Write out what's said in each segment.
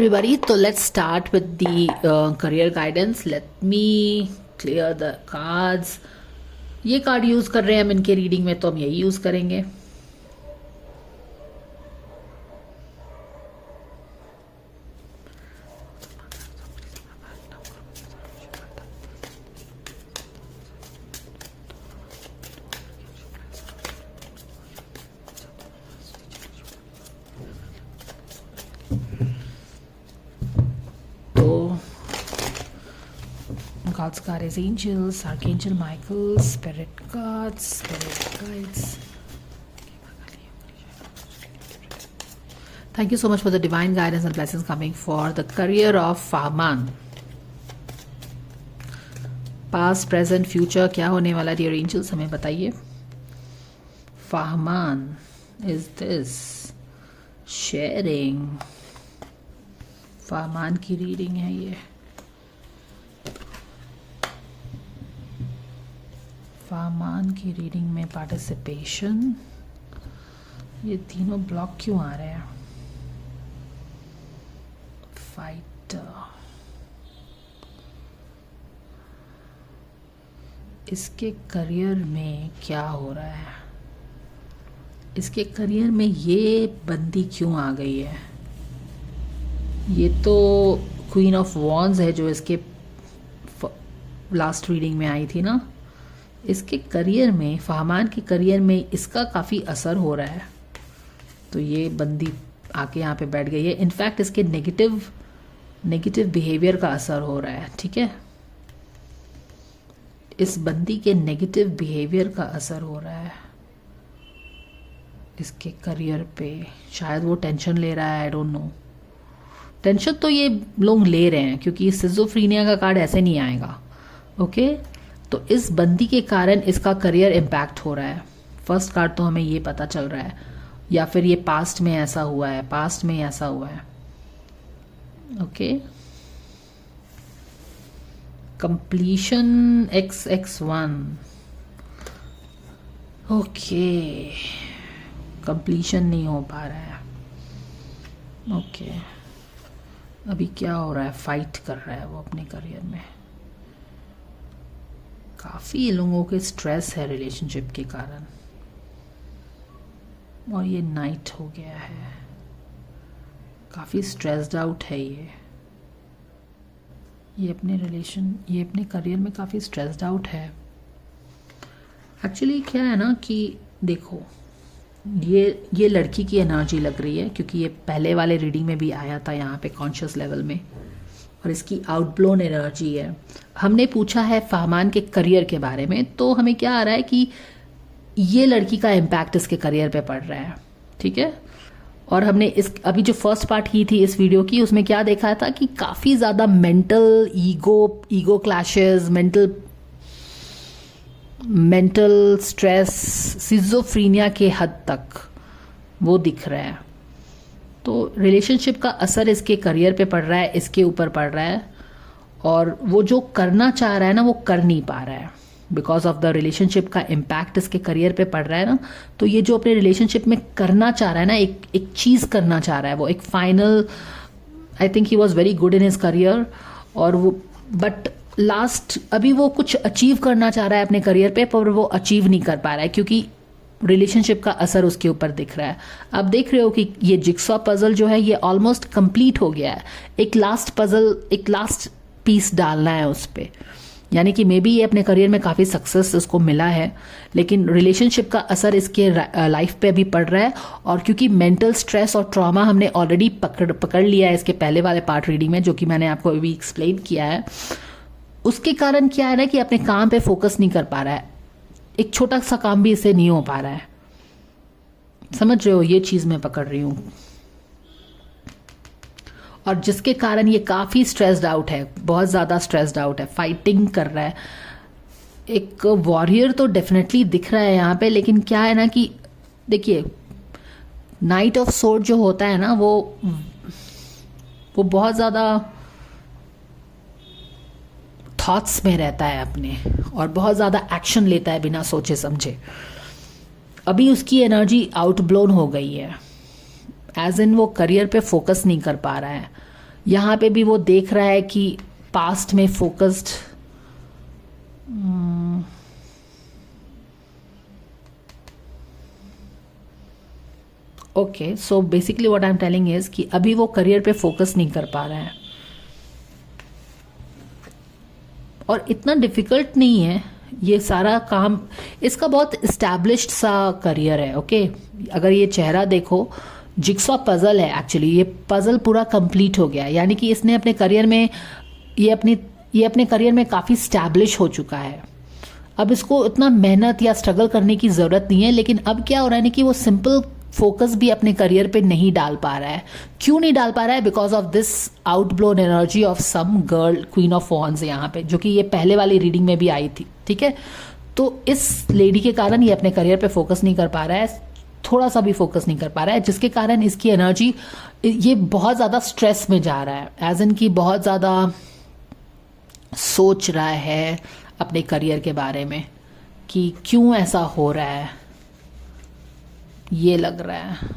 Everybody, so let's start with the career guidance. Let me clear the cards. ये card use कर रहे हैं हम इनके रीडिंग में, तो हम यही यूज करेंगे. God's card is angels, Archangel Michael, spirit cards, spirit guides. Thank you so much for the divine guidance and blessings coming for the career of Fahman. Past, present, future क्या होने वाला dear angels हमें बताइए. Fahman is this sharing. Fahman की reading है ये. फाहमान की reading में पार्टिसिपेशन. ये तीनों ब्लॉक क्यों आ रहे हैं? फाइटर. इसके करियर में क्या हो रहा है? इसके करियर में ये बंदी क्यों आ गई है? ये तो क्वीन ऑफ वॉन्ड्स है जो इसके लास्ट रीडिंग में आई थी ना. इसके करियर में, फाहमान के करियर में इसका काफ़ी असर हो रहा है. तो ये बंदी आके यहाँ पे बैठ गई है. इनफैक्ट इसके नेगेटिव बिहेवियर का असर हो रहा है. ठीक है, इस बंदी के नेगेटिव बिहेवियर का असर हो रहा है इसके करियर पे. शायद वो टेंशन ले रहा है. I don't know. टेंशन तो ये लोग ले रहे हैं क्योंकि सिजोफ्रीनिया का कार्ड ऐसे नहीं आएगा. ओके, तो इस बंदी के कारण इसका करियर इम्पैक्ट हो रहा है. फर्स्ट कार्ड तो हमें ये पता चल रहा है, या फिर ये पास्ट में ऐसा हुआ है. पास्ट में ऐसा हुआ है. Okay, completion XX1. Okay, completion नहीं हो पा रहा है. ओके, अभी क्या हो रहा है? फाइट कर रहा है वो अपने करियर में. काफ़ी लोगों के स्ट्रेस है रिलेशनशिप के कारण, और ये नाइट हो गया है. काफ़ी स्ट्रेस्ड आउट है ये अपने करियर में काफ़ी स्ट्रेस्ड आउट है. एक्चुअली क्या है ना कि देखो, ये लड़की की एनर्जी लग रही है क्योंकि ये पहले वाले रीडिंग में भी आया था यहाँ पे कॉन्शियस लेवल में, और इसकी आउटब्लोन एनर्जी है. हमने पूछा है फाहमान के करियर के बारे में, तो हमें क्या आ रहा है कि ये लड़की का इम्पैक्ट इसके करियर पे पड़ रहा है. ठीक है, और हमने अभी जो फर्स्ट पार्ट की थी इस वीडियो की, उसमें क्या देखा था कि काफ़ी ज़्यादा mental ego clashes, mental stress, सिजोफ्रीनिया के हद तक वो दिख रहा है. तो रिलेशनशिप का असर इसके करियर पे पड़ रहा है, इसके ऊपर पड़ रहा है, और वो जो करना चाह रहा है ना वो कर नहीं पा रहा है बिकॉज ऑफ द रिलेशनशिप का इम्पैक्ट इसके करियर पे पड़ रहा है ना. तो ये जो अपने रिलेशनशिप में करना चाह रहा है ना, एक चीज़ करना चाह रहा है वो, एक final. I think he was very good in his career, और वो बट लास्ट अभी वो कुछ अचीव करना चाह रहा है अपने करियर पे, पर वो अचीव नहीं कर पा रहा है क्योंकि रिलेशनशिप का असर उसके ऊपर दिख रहा है. आप देख रहे हो कि ये जिक्सॉ पजल जो है ये ऑलमोस्ट कंप्लीट हो गया है. एक लास्ट पीस डालना है उस पे. यानी कि मे बी ये अपने करियर में काफ़ी सक्सेस उसको मिला है, लेकिन रिलेशनशिप का असर इसके लाइफ पे भी पड़ रहा है. और क्योंकि मेंटल स्ट्रेस और ट्रॉमा हमने ऑलरेडी पकड़ लिया है इसके पहले वाले पार्ट रीडिंग में, जो कि मैंने आपको अभी एक्सप्लेन किया है, उसके कारण क्या है ना कि अपने काम पे फोकस नहीं कर पा रहा है. एक छोटा सा काम भी इससे नहीं हो पा रहा है. समझ रहे हो? ये चीज़ मैं पकड़ रही हूँ, और जिसके कारण ये काफ़ी स्ट्रेस्ड आउट है, बहुत ज़्यादा स्ट्रेस्ड आउट है, फाइटिंग कर रहा है. एक वॉरियर तो डेफिनेटली दिख रहा है यहाँ पे, लेकिन क्या है ना कि देखिए, नाइट ऑफ सोर्ड जो होता है ना वो बहुत ज़्यादा थॉट्स में रहता है अपने, और बहुत ज़्यादा एक्शन लेता है बिना सोचे समझे. अभी उसकी एनर्जी आउटब्लोन हो गई है, एज इन वो करियर पे फोकस नहीं कर पा रहा है. यहाँ पे भी वो देख रहा है कि पास्ट में focused, okay, so basically what I am telling is कि अभी वो करियर पे फोकस नहीं कर पा रहा है, और इतना डिफिकल्ट नहीं है ये सारा काम, इसका बहुत इस्टेब्लिश्ड सा करियर है। ओके, अगर ये चेहरा देखो, जिक्सॉ पजल है एक्चुअली, ये पजल पूरा कंप्लीट हो गया है, यानी कि इसने अपने करियर में ये अपने करियर में काफ़ी स्टैब्लिश हो चुका है। अब इसको इतना मेहनत या स्ट्रगल करने की ज़रूरत नहीं है, लेकिन अब क्या हो रहा है ना कि वो सिंपल फोकस भी अपने करियर पे नहीं डाल पा रहा है। क्यों नहीं डाल पा रहा है? Because of this outblown energy of some girl, queen of wands यहाँ पे, जो कि ये पहले वाली रीडिंग में भी आई थी। ठीक है, तो इस लेडी के कारण ये अपने करियर पे फोकस नहीं कर पा रहा है, थोड़ा सा भी फोकस नहीं कर पा रहा है, जिसके कारण इसकी एनर्जी, ये बहुत ज़्यादा स्ट्रेस में जा रहा है, एज इन की बहुत ज़्यादा सोच रहा है अपने करियर के बारे में कि क्यों ऐसा हो रहा है, ये लग रहा है।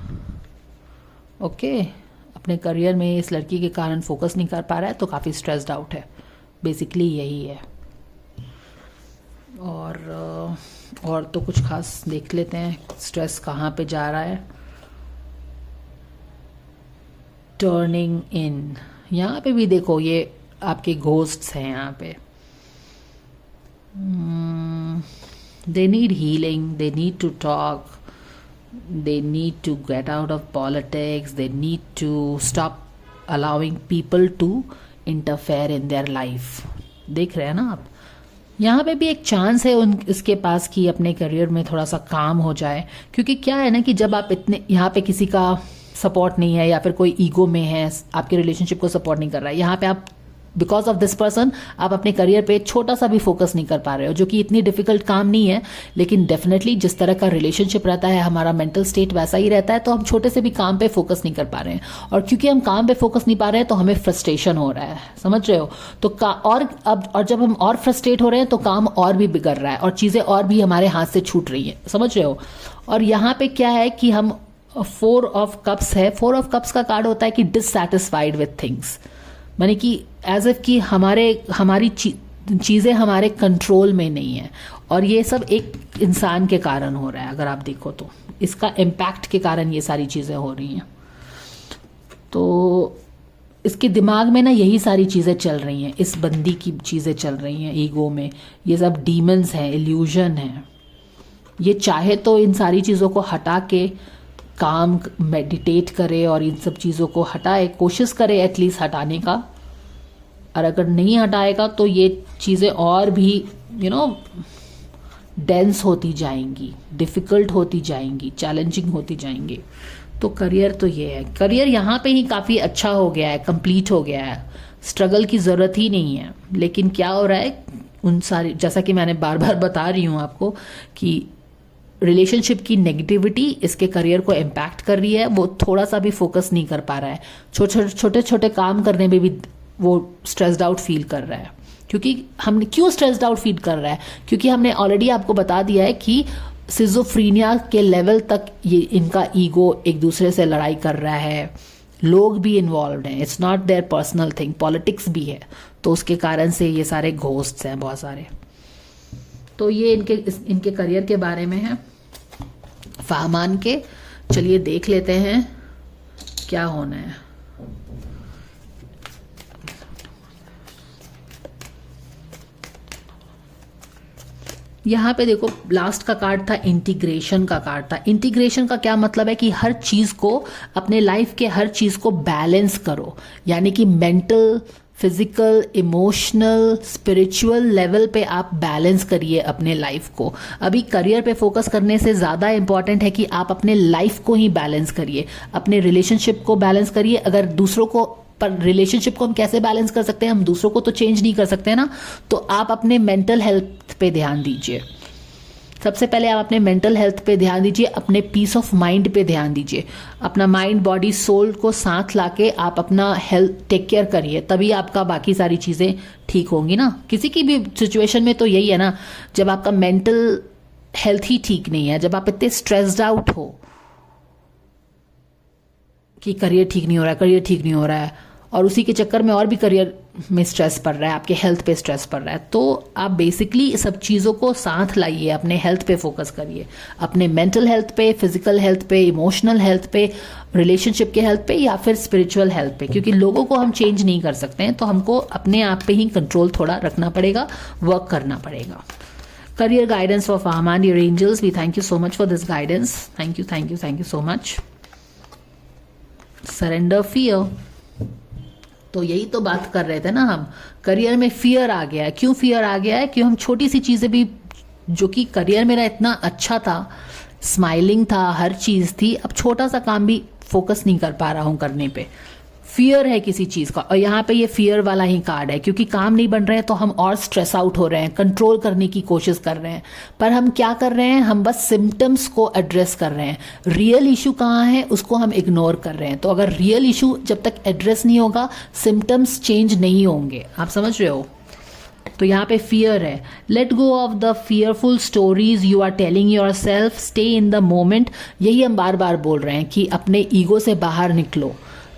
ओके, अपने करियर में इस लड़की के कारण फोकस नहीं कर पा रहा है, तो काफ़ी स्ट्रेस्ड आउट है, बेसिकली यही है। और तो कुछ खास देख लेते हैं, स्ट्रेस कहाँ पे जा रहा है। टर्निंग इन, यहाँ पे भी देखो ये आपके घोस्ट्स हैं यहाँ पे। They need healing, they need to talk, they need to get out of politics, they need to stop allowing people to interfere in their life। देख रहे हैं ना आप, यहाँ पे भी एक चांस है इसके पास कि अपने करियर में थोड़ा सा काम हो जाए, क्योंकि क्या है ना कि जब आप इतने यहाँ पे किसी का सपोर्ट नहीं है या फिर कोई ईगो में है, आपके रिलेशनशिप को सपोर्ट नहीं कर रहा है, यहाँ पे आप बिकॉज ऑफ दिस पर्सन आप अपने करियर पे छोटा सा भी फोकस नहीं कर पा रहे हो, जो कि इतनी डिफिकल्ट काम नहीं है, लेकिन डेफिनेटली जिस तरह का रिलेशनशिप रहता है, हमारा मेंटल स्टेट वैसा ही रहता है, तो हम छोटे से भी काम पे फोकस नहीं कर पा रहे हैं, और क्योंकि हम काम पे फोकस नहीं पा रहे हैं तो हमें फ्रस्ट्रेशन हो रहा है, समझ रहे हो? तो और जब हम और फ्रस्ट्रेट हो रहे हैं तो काम और भी बिगड़ रहा है और चीज़ें और भी हमारे हाथ से छूट रही हैं, समझ रहे हो? और यहाँ पे क्या है कि हम 4 ऑफ कप्स है, 4 ऑफ कप्स का कार्ड होता है कि डिससैटिस्फाइड विथ थिंग्स, माने कि एज इफ कि हमारी चीज़ें हमारे कंट्रोल में नहीं है, और ये सब एक इंसान के कारण हो रहा है। अगर आप देखो तो इसका इम्पैक्ट के कारण ये सारी चीज़ें हो रही हैं, तो इसके दिमाग में ना यही सारी चीज़ें चल रही हैं, इस बंदी की चीज़ें चल रही हैं ईगो में, ये सब डीमंस हैं, इल्यूजन है। ये चाहे तो इन सारी चीज़ों को हटा के काम मेडिटेट करे और इन सब चीज़ों को हटाए, कोशिश करे एटलीस्ट हटाने का, और अगर नहीं हटाएगा तो ये चीज़ें और भी डेंस होती जाएंगी, डिफ़िकल्ट होती जाएंगी, चैलेंजिंग होती जाएंगी। तो करियर तो ये है, करियर यहाँ पे ही काफ़ी अच्छा हो गया है, कंप्लीट हो गया है, स्ट्रगल की ज़रूरत ही नहीं है। लेकिन क्या हो रहा है, उन सारी, जैसा कि मैंने बार बार बता रही हूँ आपको कि रिलेशनशिप की नेगेटिविटी इसके करियर को इम्पैक्ट कर रही है, वो थोड़ा सा भी फोकस नहीं कर पा रहा है, छोटे छोटे काम करने में भी वो स्ट्रेस्ड आउट फील कर रहा है। क्योंकि हमने क्यों स्ट्रेस्ड आउट फील कर रहा है? क्योंकि हमने ऑलरेडी आपको बता दिया है कि सिजोफ्रीनिया के लेवल तक ये इनका ईगो एक दूसरे से लड़ाई कर रहा है, लोग भी इन्वॉल्व हैं, it's not their personal thing, politics भी है, तो उसके कारण से ये सारे घोस्ट्स हैं बहुत सारे। तो ये इनके करियर के बारे में है फाहमान के। चलिए देख लेते हैं क्या होना है। यहाँ पे देखो लास्ट का कार्ड था, इंटीग्रेशन का कार्ड था। इंटीग्रेशन का क्या मतलब है कि हर चीज को, अपने लाइफ के हर चीज को बैलेंस करो, यानी कि mental, physical, emotional, spiritual level पे आप बैलेंस करिए अपने लाइफ को। अभी करियर पे फोकस करने से ज़्यादा इंपॉर्टेंट है कि आप अपने लाइफ को ही बैलेंस करिए, अपने रिलेशनशिप को बैलेंस करिए। अगर दूसरों को, पर रिलेशनशिप को हम कैसे बैलेंस कर सकते हैं? हम दूसरों को तो चेंज नहीं कर सकते ना, तो आप अपने मेंटल हेल्थ पे ध्यान दीजिए। सबसे पहले आप अपने मेंटल हेल्थ पे ध्यान दीजिए, अपने पीस ऑफ माइंड पे ध्यान दीजिए, अपना माइंड, बॉडी, सोल को साथ लाके आप अपना हेल्थ टेक केयर करिए, तभी आपका बाकी सारी चीज़ें ठीक होंगी ना। किसी की भी सिचुएशन में तो यही है ना, जब आपका मेंटल हेल्थ ही ठीक नहीं है, जब आप इतने स्ट्रेस्ड आउट हो कि करियर ठीक नहीं हो रहा है, करियर ठीक नहीं हो रहा है, और उसी के चक्कर में और भी करियर में स्ट्रेस पड़ रहा है, आपके हेल्थ पे स्ट्रेस पड़ रहा है। तो आप बेसिकली सब चीज़ों को साथ लाइए, अपने हेल्थ पे फोकस करिए, अपने मेंटल हेल्थ पे, फिजिकल हेल्थ पे, इमोशनल हेल्थ पे, रिलेशनशिप के हेल्थ पे या फिर स्पिरिचुअल हेल्थ पे, क्योंकि लोगों को हम चेंज नहीं कर सकते हैं, तो हमको अपने आप पे ही कंट्रोल थोड़ा रखना पड़ेगा, वर्क करना पड़ेगा। Career guidance for Farman, dear angels, we thank you so much for this guidance. Thank you, thank you, thank you so much. Surrender fear. तो यही तो बात कर रहे थे ना हम, करियर में फियर आ गया है। क्यों फियर आ गया है? कि हम छोटी सी चीज़ें भी, जो कि करियर मेरा इतना अच्छा था, स्माइलिंग था, हर चीज़ थी, अब छोटा सा काम भी फोकस नहीं कर पा रहा हूँ करने पे। फियर है किसी चीज़ का, और यहाँ पे ये फियर वाला ही कार्ड है, क्योंकि काम नहीं बन रहे हैं तो हम और स्ट्रेस आउट हो रहे हैं, कंट्रोल करने की कोशिश कर रहे हैं। पर हम क्या कर रहे हैं? हम बस सिम्टम्स को एड्रेस कर रहे हैं। रियल इशू कहाँ है उसको हम इग्नोर कर रहे हैं। तो अगर रियल इशू जब तक एड्रेस नहीं होगा, सिम्टम्स चेंज नहीं होंगे। आप समझ रहे हो? तो यहाँ पे फियर है। Let go of the fearful stories you are telling yourself, stay in the moment. यही हम बार बार बोल रहे हैं कि अपने ईगो से बाहर निकलो,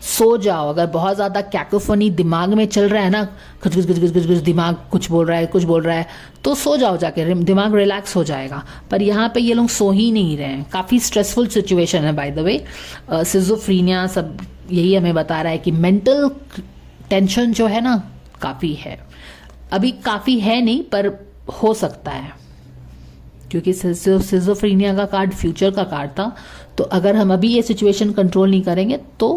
सो जाओ। अगर बहुत ज़्यादा कैकोफनी दिमाग में चल रहा है ना, कुछ कुछ कुछ कुछ कुछ दिमाग कुछ बोल रहा है, तो सो जाओ जाके, दिमाग रिलैक्स हो जाएगा। पर यहाँ पे ये लोग सो ही नहीं रहे हैं। काफ़ी स्ट्रेसफुल सिचुएशन है बाय द वे। सिजोफ्रीनिया सब यही हमें बता रहा है कि मेंटल टेंशन जो है ना काफ़ी है। अभी काफ़ी है नहीं, पर हो सकता है, क्योंकि सिजोफ्रीनिया का कार्ड फ्यूचर का कार्ड था। तो अगर हम अभी ये सिचुएशन कंट्रोल नहीं करेंगे तो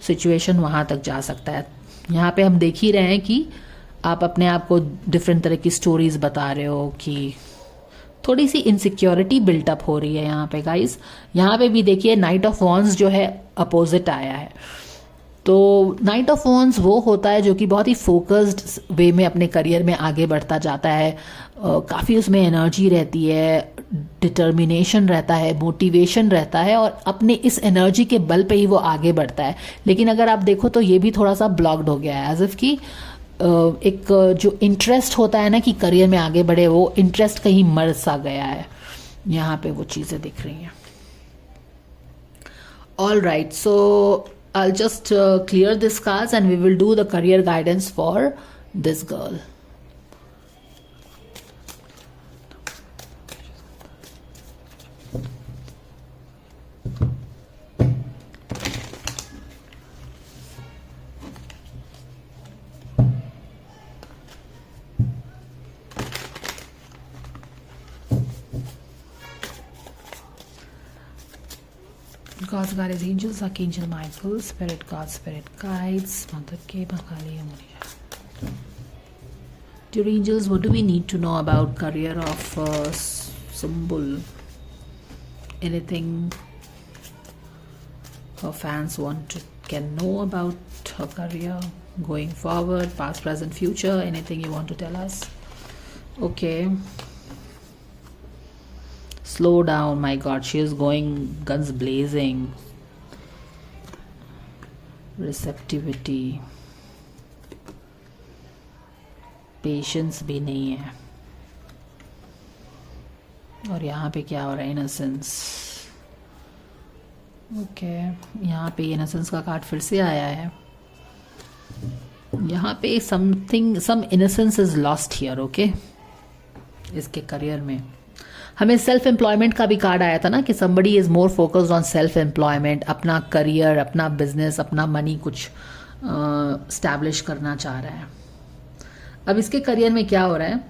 सिचुएशन वहाँ तक जा सकता है। यहाँ पे हम देख ही रहे हैं कि आप अपने आप को डिफरेंट तरह की स्टोरीज बता रहे हो कि थोड़ी सी इनसिक्योरिटी बिल्टअप हो रही है यहाँ पे गाइस। यहाँ पे भी देखिए नाइट ऑफ वॉन्स जो है अपोजिट आया है। तो नाइट ऑफ वॉन्स वो होता है जो कि बहुत ही फोकस्ड वे में अपने करियर में आगे बढ़ता जाता है। काफ़ी उसमें एनर्जी रहती है, डिटर्मिनेशन रहता है, मोटिवेशन रहता है, और अपने इस एनर्जी के बल पे ही वो आगे बढ़ता है। लेकिन अगर आप देखो तो ये भी थोड़ा सा ब्लॉक्ड हो गया है, एज इफ कि एक जो इंटरेस्ट होता है ना कि करियर में आगे बढ़े, वो इंटरेस्ट कहीं मर सा गया है। यहाँ पे वो चीज़ें दिख रही हैं। All right, so I'll just clear this cards and we will do the career guidance for this girl. God's guides, angels, archangel Michael, spirit God, spirit guides, Mother K, Bakali, Amuria. Dear angels, what do we need to know about career of Sumbul? Anything her fans can know about her career going forward, past, present, future? Anything you want to tell us? Okay. Slow down, my God, she is going guns blazing. Receptivity, patience भी नहीं है। और यहाँ पे क्या हो रहा है? इनोसेंस। ओके, यहाँ पे इनोसेंस का कार्ड फिर से आया है। यहाँ पे some innocence is lost here. Okay, इसके करियर में हमें सेल्फ एम्प्लॉयमेंट का भी कार्ड आया था ना कि somebody is more focused on self employment, अपना करियर, अपना बिजनेस, अपना मनी कुछ स्टैब्लिश करना चाह रहा है। अब इसके करियर में क्या हो रहा है?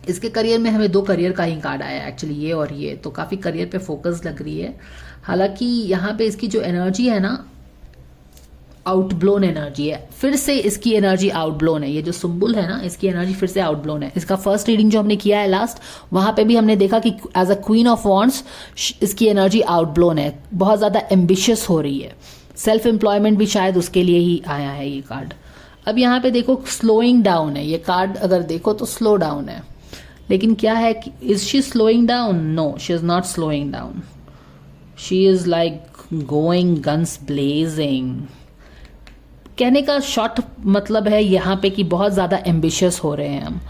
इसके करियर में हमें 2 करियर का ही कार्ड आया है एक्चुअली, ये और ये, तो काफ़ी करियर पे फोकस लग रही है। हालांकि यहाँ पे इसकी जो एनर्जी है ना, आउटब्लोन एनर्जी है। फिर से इसकी एनर्जी आउटब्लोन है। ये जो सुम्बुल है ना, इसकी एनर्जी फिर से आउटब्लोन है। इसका फर्स्ट रीडिंग जो हमने किया है लास्ट, वहां पे भी हमने देखा कि as a queen of wands इसकी एनर्जी आउटब्लोन है, बहुत ज़्यादा एम्बिशियस हो रही है। सेल्फ एम्प्लॉयमेंट भी शायद उसके लिए ही आया है ये कार्ड। अब यहाँ पे देखो स्लोइंग डाउन है, ये कार्ड अगर देखो तो स्लो डाउन है। लेकिन क्या है, is she slowing down? No, she is not slowing down, she is like going guns blazing. कहने का शॉर्ट मतलब है यहाँ पे कि बहुत ज़्यादा एम्बिशियस हो रहे हैं हम।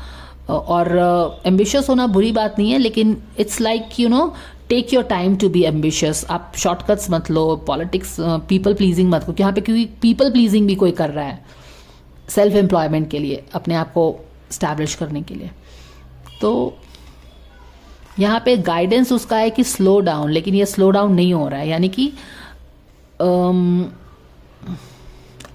और एम्बिशियस होना बुरी बात नहीं है, लेकिन it's like you know take your time to be ambitious. आप शॉर्टकट्स मत लो, पॉलिटिक्स पीपल प्लीजिंग मत करो यहाँ पे, क्योंकि पीपल प्लीजिंग भी कोई कर रहा है सेल्फ एम्प्लॉयमेंट के लिए, अपने आप को स्टैब्लिश करने के लिए। तो यहाँ पे गाइडेंस उसका है कि स्लो डाउन, लेकिन ये स्लो डाउन नहीं हो रहा है, यानी कि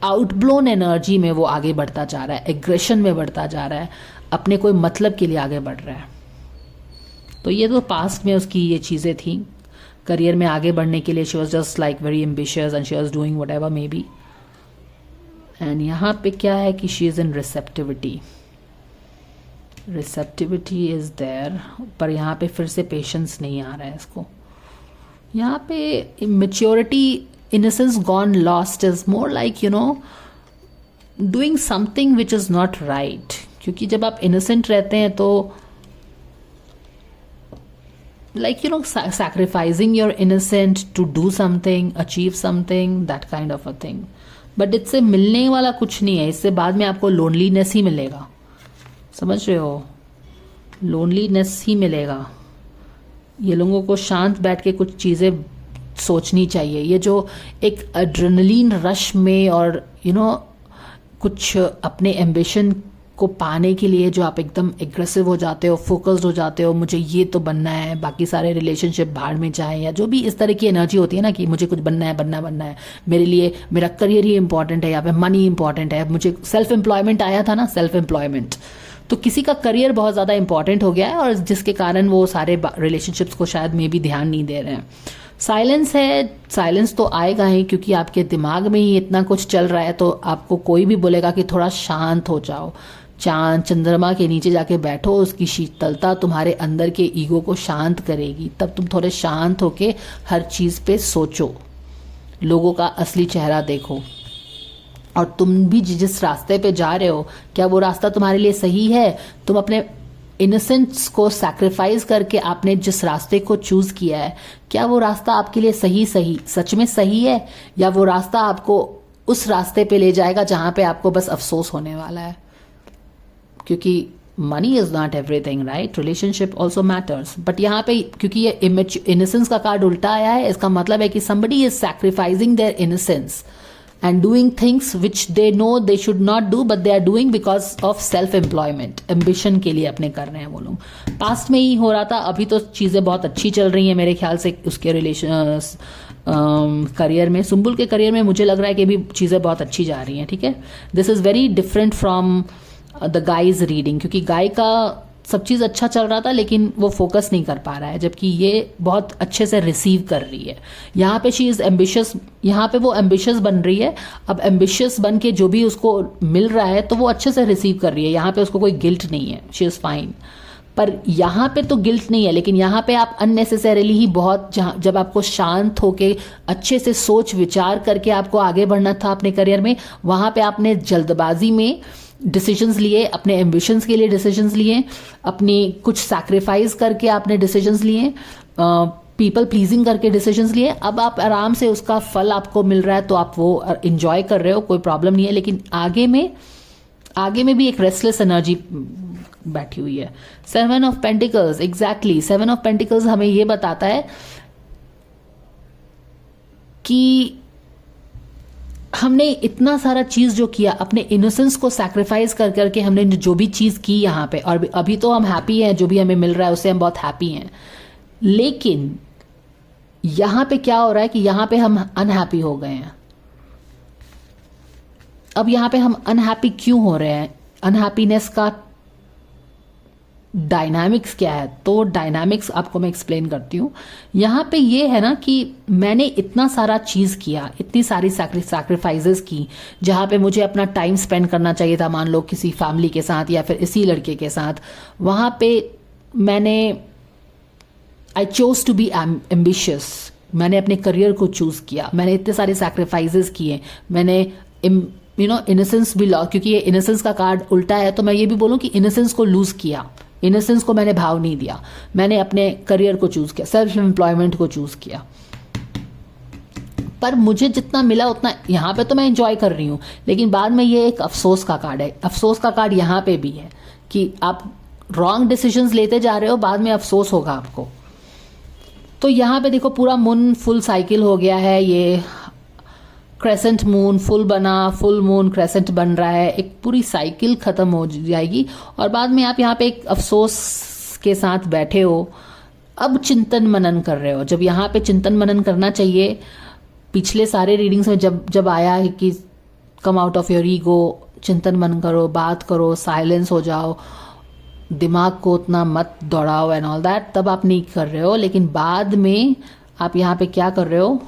आउटब्लोन एनर्जी में वो आगे बढ़ता जा रहा है, एग्रेशन में बढ़ता जा रहा है, अपने कोई मतलब के लिए आगे बढ़ रहा है। तो ये तो पास्ट में उसकी ये चीज़ें थी, करियर में आगे बढ़ने के लिए she was just like very ambitious and she was doing whatever may be. And यहाँ पे क्या है कि she is in receptivity, receptivity is there, पर यहाँ पे फिर से पेशेंस नहीं आ रहा है इसको। यहाँ पे maturity, innocence gone lost is more like doing something which is not right, क्योंकि जब आप innocent रहते हैं तो like sacrificing your innocent to do something, achieve something, that kind of a thing, but इससे मिलने वाला कुछ नहीं है, इससे बाद में आपको loneliness ही मिलेगा, समझ रहे हो, loneliness ही मिलेगा। ये लोगों को शांत बैठ के कुछ चीज़ें सोचनी चाहिए। ये जो एक एड्रेनलिन रश में और कुछ अपने एम्बिशन को पाने के लिए जो आप एकदम एग्रेसिव हो जाते हो, फोकस्ड हो जाते हो, मुझे ये तो बनना है, बाकी सारे रिलेशनशिप भाड़ में जाए, या जो भी इस तरह की एनर्जी होती है ना कि मुझे कुछ बनना है, मेरे लिए मेरा करियर ही इंपॉर्टेंट है, या फिर मनी इंपॉर्टेंट है, मुझे सेल्फ एम्प्लॉयमेंट आया था ना, सेल्फ एम्प्लॉयमेंट, तो किसी का करियर बहुत ज़्यादा इंपॉर्टेंट हो गया है और जिसके कारण वो सारे रिलेशनशिप्स को शायद मे भी ध्यान नहीं दे रहे हैं। साइलेंस है, साइलेंस तो आएगा ही, क्योंकि आपके दिमाग में ही इतना कुछ चल रहा है, तो आपको कोई भी बोलेगा कि थोड़ा शांत हो जाओ, चांद चंद्रमा के नीचे जाके बैठो, उसकी शीतलता तुम्हारे अंदर के ईगो को शांत करेगी, तब तुम थोड़े शांत होके हर चीज़ पे सोचो, लोगों का असली चेहरा देखो, और तुम भी जिस रास्ते पे जा रहे हो क्या वो रास्ता तुम्हारे लिए सही है। तुम अपने इनोसेंस को सैक्रिफाइस करके आपने जिस रास्ते को चूज किया है, क्या वो रास्ता आपके लिए सच में सही है, या वो रास्ता आपको उस रास्ते पे ले जाएगा जहां पे आपको बस अफसोस होने वाला है। क्योंकि money is not everything, right, relationship also matters, but यहाँ पे क्योंकि ये इनोसेंस का कार्ड उल्टा आया है, इसका मतलब है कि somebody is sacrificing their innocence and doing things which they know they should not do, but they are doing because of self employment, ambition के लिए अपने कर रहे हैं वो लोग। पास्ट में ही हो रहा था, अभी तो चीज़ें बहुत अच्छी चल रही हैं मेरे ख्याल से उसके रिलेशन करियर में, सुंबुल के करियर में मुझे लग रहा है कि भी चीज़ें बहुत अच्छी जा रही हैं। ठीक है, this is very different from the guys reading, क्योंकि गाय का सब चीज़ अच्छा चल रहा था लेकिन वो फोकस नहीं कर पा रहा है, जबकि ये बहुत अच्छे से रिसीव कर रही है। यहाँ पे शी इज़ एम्बिशियस, यहाँ पे वो एम्बिशियस बन रही है, अब एम्बिशियस बन के जो भी उसको मिल रहा है तो वो अच्छे से रिसीव कर रही है, यहाँ पे उसको कोई गिल्ट नहीं है, शी इज़ फाइन। पर यहाँ पे तो गिल्ट नहीं है, लेकिन यहाँ पे आप अननेसेसरीली ही बहुत, जब आपको शांत होके अच्छे से सोच विचार करके आपको आगे बढ़ना था अपने करियर में, वहाँ पे आपने जल्दबाजी में डिसीजंस लिए, अपने एम्बिशंस के लिए डिसीजंस लिए, अपनी कुछ सैक्रिफाइस करके आपने डिसीजंस लिए, पीपल प्लीजिंग करके डिसीजंस लिए। अब आप आराम से उसका फल आपको मिल रहा है तो आप वो एंजॉय कर रहे हो, कोई प्रॉब्लम नहीं है। लेकिन आगे में भी एक रेस्टलेस एनर्जी बैठी हुई है। 7 of pentacles, exactly 7 of pentacles हमें ये बताता है कि हमने इतना सारा चीज जो किया, अपने इनोसेंस को सैक्रिफाइस कर करके हमने जो भी चीज की यहाँ पे, और अभी तो हम हैप्पी हैं, जो भी हमें मिल रहा है उससे हम बहुत हैप्पी हैं। लेकिन यहाँ पे क्या हो रहा है कि यहाँ पे हम अनहैप्पी हो गए हैं। अब यहाँ पे हम अनहैप्पी क्यों हो रहे हैं, अनहैप्पीनेस का डायनामिक्स क्या है? तो डायनामिक्स आपको मैं एक्सप्लेन करती हूँ। यहाँ पे ये है ना कि मैंने इतना सारा चीज किया, इतनी सारी सैक्रिफाइसेस की, जहाँ पे मुझे अपना टाइम स्पेंड करना चाहिए था, मान लो किसी फैमिली के साथ या फिर इसी लड़के के साथ, वहाँ पे मैंने I chose to be ambitious, मैंने अपने करियर को चूज किया, मैंने इतने सारे सैक्रिफाइसेस किए, मैंने इनोसेंस भी लॉस, क्योंकि ये इनोसेंस का कार्ड उल्टा है तो मैं ये भी बोलूँ कि इनोसेंस को लूज किया, इनोसेंस को मैंने भाव नहीं दिया, मैंने अपने करियर को चूज किया, सेल्फ एम्प्लॉयमेंट को चूज किया। पर मुझे जितना मिला उतना यहाँ पे तो मैं एंजॉय कर रही हूँ, लेकिन बाद में ये एक अफसोस का कार्ड है। अफसोस का कार्ड यहाँ पे भी है कि आप रॉन्ग डिसीजंस लेते जा रहे हो, बाद में अफसोस होगा आपको। तो यहाँ पे देखो पूरा मून फुल साइकिल हो गया है, ये क्रेसेंट मून फुल बना, फुल मून क्रेसेंट बन रहा है, एक पूरी साइकिल खत्म हो जाएगी और बाद में आप यहाँ पे एक अफसोस के साथ बैठे हो, अब चिंतन मनन कर रहे हो। जब यहाँ पे चिंतन मनन करना चाहिए, पिछले सारे रीडिंग्स में जब आया है कि come out of your ego, चिंतन मनन करो, बात करो, साइलेंस हो जाओ, दिमाग को उतना मत दौड़ाओ एंड ऑल दैट, तब आप नहीं कर रहे हो। लेकिन बाद में आप यहाँ पे क्या कर रहे हो,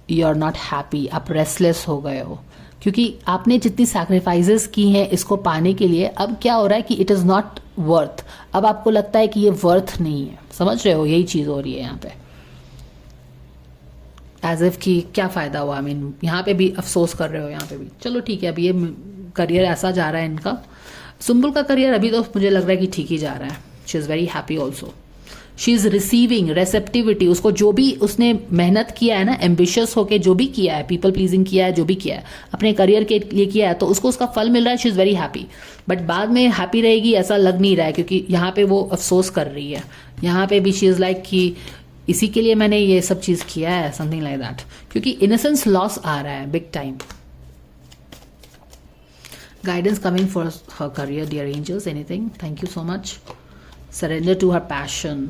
यू आर नॉट हैप्पी, आप रेस्टलेस हो गए हो क्योंकि आपने जितनी सैक्रिफाइसेस की हैं इसको पाने के लिए, अब क्या हो रहा है कि इट इज़ नॉट वर्थ, अब आपको लगता है कि ये वर्थ नहीं है। समझ रहे हो, यही चीज़ हो रही है यहाँ पे, एज इफ कि क्या फ़ायदा हुआ। आई मीन यहाँ पे भी अफसोस कर रहे हो, यहाँ पे भी। चलो ठीक है, अभी ये करियर ऐसा जा रहा है इनका। सुम्बुल का करियर अभी तो मुझे लग रहा है कि ठीक ही जा रहा है। She is very happy also, she is receiving receptivity. उसको जो भी उसने मेहनत किया है ना, एम्बिशियस होके जो भी किया है, पीपल प्लीजिंग किया है, जो भी किया है अपने करियर के लिए किया है, तो उसको उसका फल मिल रहा है। She is very happy, but बाद में हैप्पी रहेगी ऐसा लग नहीं रहा है क्योंकि यहाँ पे वो अफसोस कर रही है। यहाँ पे भी शी इज़ लाइक कि इसी के लिए मैंने ये सब चीज़ किया है, समथिंग लाइक दैट, क्योंकि इनोसेंस लॉस आ रहा है big time. Guidance coming for her career, dear angels. Anything? Thank you so much. Surrender to her passion.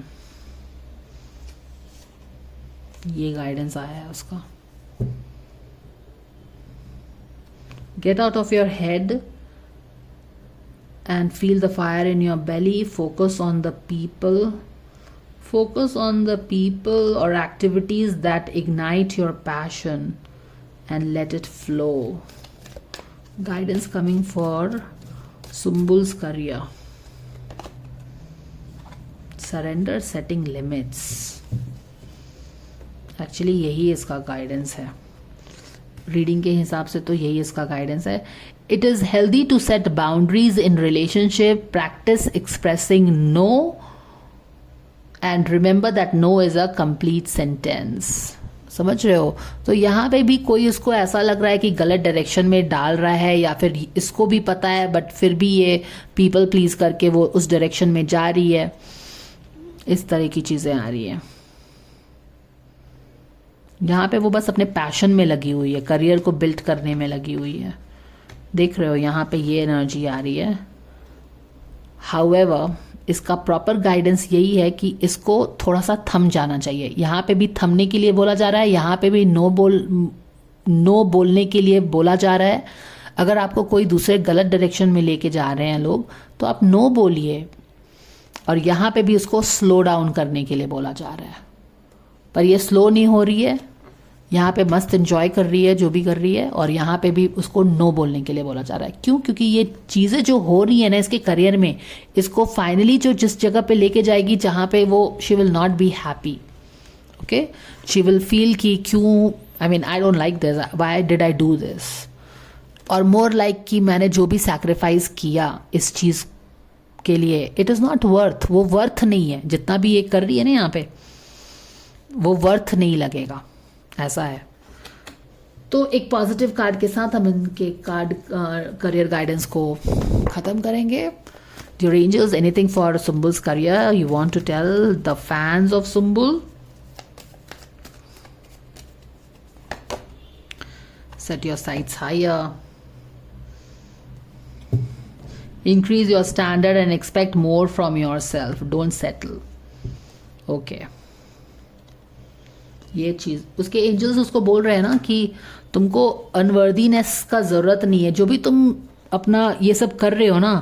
ये गाइडेंस आया है उसका। Get out of your head and feel the fire in your belly. Focus on the people. Focus on the people or activities that ignite your passion and let it flow. Guidance coming for Sumbul's career. Surrender, setting limits. Actually यही इसका guidance है, reading के हिसाब से तो यही इसका guidance है। It is healthy to set boundaries in relationship, practice expressing no and remember that no is a complete sentence. समझ रहे हो? तो यहाँ पे भी कोई इसको ऐसा लग रहा है कि गलत डायरेक्शन में डाल रहा है, या फिर इसको भी पता है बट फिर भी ये पीपल प्लीज करके वो उस डायरेक्शन में जा रही है। इस तरह की चीज़ें आ रही है। यहाँ पे वो बस अपने पैशन में लगी हुई है, करियर को बिल्ड करने में लगी हुई है। देख रहे हो, यहाँ पे ये एनर्जी आ रही है। हाउएवर इसका प्रॉपर गाइडेंस यही है कि इसको थोड़ा सा थम जाना चाहिए। यहाँ पे भी थमने के लिए बोला जा रहा है, यहाँ पे भी नो बोलने के लिए बोला जा रहा है। अगर आपको कोई दूसरे गलत डायरेक्शन में लेके जा रहे हैं लोग, तो आप नो बोलिए। और यहाँ पे भी उसको स्लो डाउन करने के लिए बोला जा रहा है, पर ये स्लो नहीं हो रही है। यहाँ पे मस्त एंजॉय कर रही है जो भी कर रही है, और यहाँ पे भी उसको नो बोलने के लिए बोला जा रहा है। क्यों? क्योंकि ये चीज़ें जो हो रही है ना इसके करियर में, इसको फाइनली जो जिस जगह पे लेके जाएगी जहाँ पे वो she will not be happy. Okay, she will feel कि क्यों, I mean I don't like this, why did I do this, और मोर लाइक कि मैंने जो भी सैक्रिफाइस किया इस चीज़ के लिए, इट इज़ नॉट वर्थ, वो वर्थ नहीं है। जितना भी ये कर रही है ना यहाँ पे, वो वर्थ नहीं लगेगा, ऐसा है। तो एक पॉजिटिव कार्ड के साथ हम इनके कार्ड करियर गाइडेंस को खत्म करेंगे। Dear angels, anything for Sumbul's career you want to tell the fans of Sumbul? Set your sights higher. Increase your standard and expect more from yourself. Don't settle. Okay. ये चीज़ उसके angels उसको बोल रहे हैं ना कि तुमको अनवर्दीनेस का ज़रूरत नहीं है। जो भी तुम अपना ये सब कर रहे हो ना,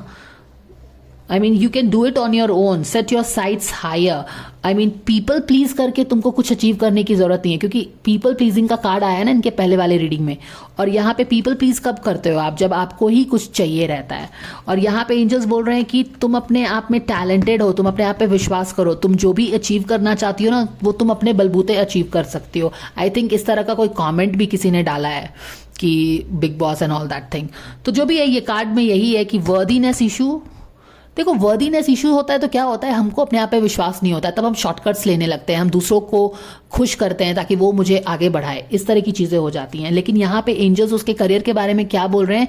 I mean you can do it on your own. Set your sights higher. I mean people please करके तुमको कुछ अचीव करने की ज़रूरत नहीं है, क्योंकि पीपल प्लीजिंग का कार्ड आया ना इनके पहले वाले रीडिंग में। और यहाँ पे पीपल प्लीज कब करते हो आप? जब आपको ही कुछ चाहिए रहता है। और यहाँ पे एंजल्स बोल रहे हैं कि तुम अपने आप में टैलेंटेड हो, तुम अपने आप पे विश्वास करो। तुम जो भी अचीव करना चाहती हो ना, वो तुम अपने बलबूते अचीव कर सकती हो। आई थिंक इस तरह का कोई कॉमेंट भी किसी ने डाला है कि big boss and all that thing. तो जो भी है, ये कार्ड में यही है कि वर्दीनेस इशू। देखो, वर्दीनेस इशू होता है तो क्या होता है, हमको अपने आप पे विश्वास नहीं होता है, तब हम शॉर्टकट्स लेने लगते हैं, हम दूसरों को खुश करते हैं ताकि वो मुझे आगे बढ़ाए। इस तरह की चीज़ें हो जाती हैं। लेकिन यहाँ पे एंजल्स उसके करियर के बारे में क्या बोल रहे हैं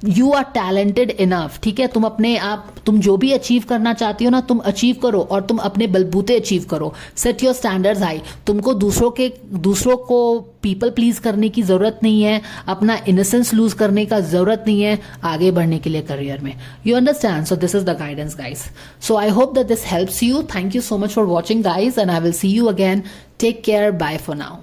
यू आर टैलेंटेड इनफ, ठीक है। तुम अपने आप, तुम जो भी अचीव करना चाहती हो ना, तुम अचीव करो और तुम अपने बलबूते अचीव करो। Set your standards high. तुमको दूसरों को पीपल प्लीज करने की जरूरत नहीं है, अपना इनोसेंस लूज करने का जरूरत नहीं है आगे बढ़ने के लिए करियर में। You understand? So this is the guidance guys. So I hope that this helps you. Thank you so much for watching guys, and I will see you again. Take care, bye for now.